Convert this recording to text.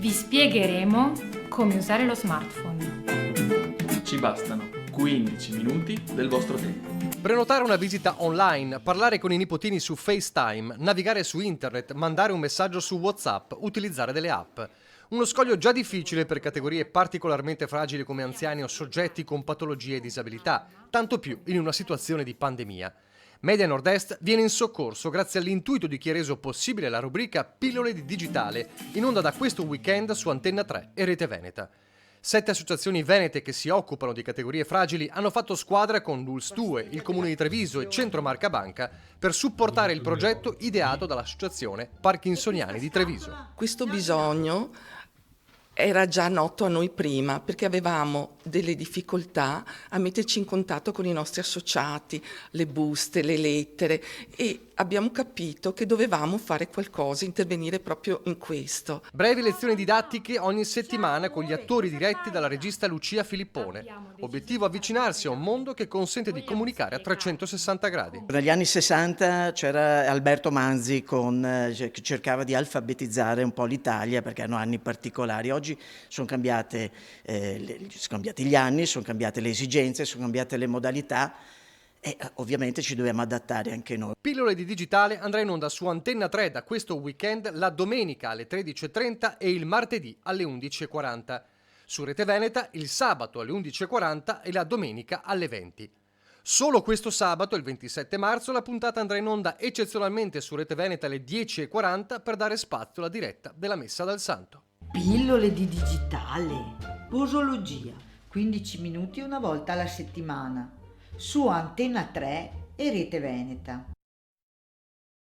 Vi spiegheremo come usare lo smartphone. Ci bastano 15 minuti del vostro tempo. Prenotare una visita online, parlare con i nipotini su FaceTime, navigare su internet, mandare un messaggio su WhatsApp, utilizzare delle app. Uno scoglio già difficile per categorie particolarmente fragili come anziani o soggetti con patologie e disabilità, tanto più in una situazione di pandemia. Media Nord-Est viene in soccorso grazie all'intuito di chi ha reso possibile la rubrica Pillole di Digitale, in onda da questo weekend su Antenna 3 e Rete Veneta. 7 associazioni venete che si occupano di categorie fragili hanno fatto squadra con Dulce 2, il Comune di Treviso e Centro Marca Banca per supportare il progetto ideato dall'associazione Parkinsoniani di Treviso. Questo bisogno era già noto a noi prima perché avevamo delle difficoltà a metterci in contatto con i nostri associati, le buste, le lettere, e abbiamo capito che dovevamo fare qualcosa, intervenire proprio in questo. Brevi lezioni didattiche ogni settimana con gli attori diretti dalla regista Lucia Filippone. Obiettivo: avvicinarsi a un mondo che consente di comunicare a 360 gradi. Negli anni 60 c'era Alberto Manzi che cercava di alfabetizzare un po' l'Italia perché erano anni particolari. Oggi sono cambiati gli anni, sono cambiate le esigenze, sono cambiate le modalità e ovviamente ci dobbiamo adattare anche noi. Pillole di Digitale andrà in onda su Antenna 3 da questo weekend la domenica alle 13.30 e il martedì alle 11.40. Su Rete Veneta il sabato alle 11.40 e la domenica alle 20. Solo questo sabato, il 27 marzo, la puntata andrà in onda eccezionalmente su Rete Veneta alle 10.40 per dare spazio alla diretta della Messa dal Santo. Pillole di Digitale. Posologia. 15 minuti una volta alla settimana. Su Antenna 3 e Rete Veneta.